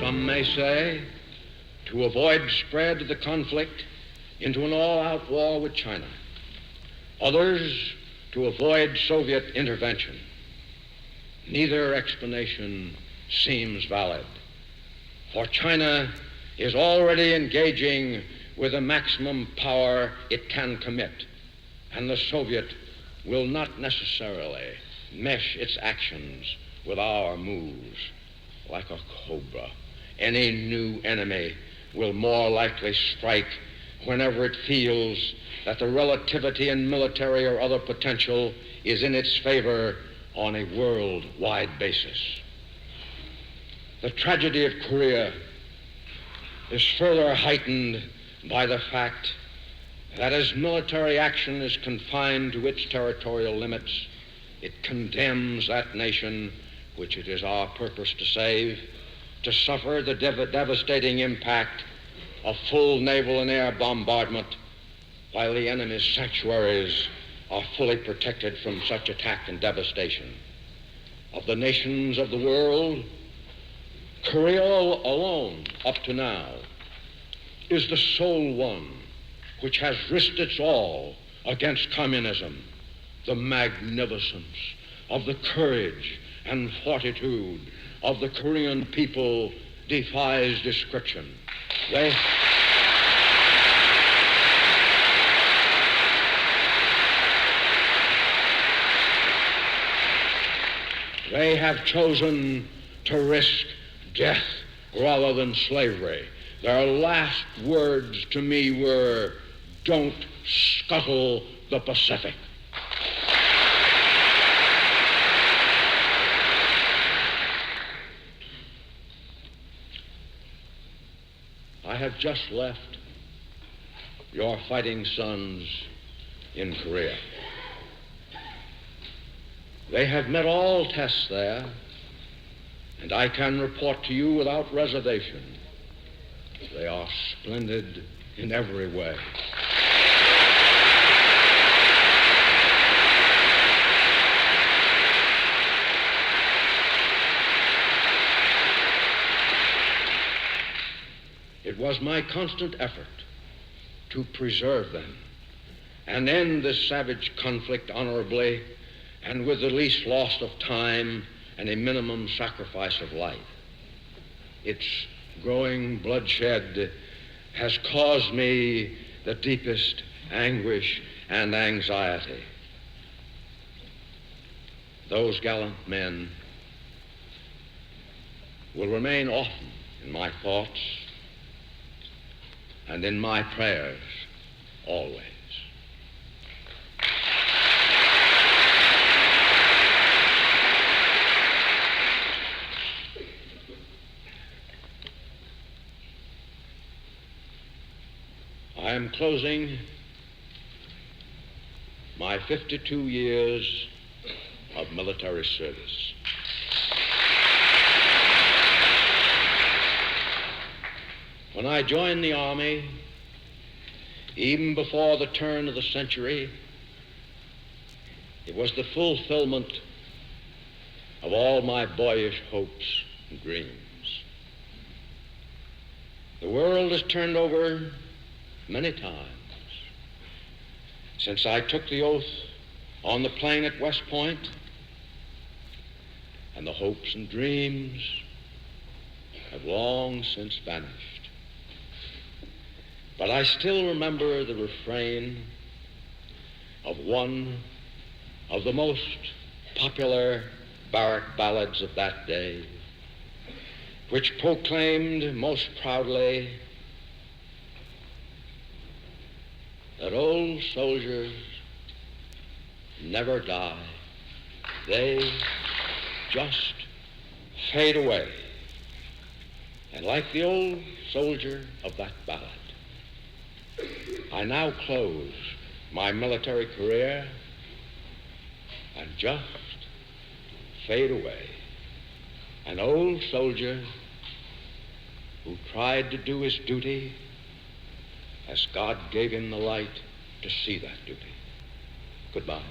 Some may say, to avoid spread of the conflict into an all-out war with China. Others, to avoid Soviet intervention. Neither explanation seems valid, for China is already engaging with the maximum power it can commit, and the Soviet will not necessarily mesh its actions with our moves. Like a cobra, any new enemy will more likely strike whenever it feels that the relativity in military or other potential is in its favor on a worldwide basis. The tragedy of Korea is further heightened by the fact that as military action is confined to its territorial limits, it condemns that nation, which it is our purpose to save, to suffer the devastating impact of full naval and air bombardment while the enemy's sanctuaries are fully protected from such attack and devastation. Of the nations of the world, Korea alone, up to now, is the sole one which has risked its all against communism. The magnificence of the courage and fortitude of the Korean people defies description. They have chosen to risk death rather than slavery. Their last words to me were, "Don't scuttle the Pacific." I have just left your fighting sons in Korea. They have met all tests there, and I can report to you without reservation, they are splendid in every way. It was my constant effort to preserve them and end this savage conflict honorably and with the least loss of time and a minimum sacrifice of life. Its growing bloodshed has caused me the deepest anguish and anxiety. Those gallant men will remain often in my thoughts and in my prayers always. I am closing my 52 years of military service. When I joined the Army, even before the turn of the century, it was the fulfillment of all my boyish hopes and dreams. The world has turned over many times since I took the oath on the plain at West Point, and the hopes and dreams have long since vanished. But I still remember the refrain of one of the most popular barrack ballads of that day, which proclaimed most proudly that old soldiers never die. They just fade away. And like the old soldier of that ballad, I now close my military career and just fade away. An old soldier who tried to do his duty as God gave him the light to see that duty. Goodbye.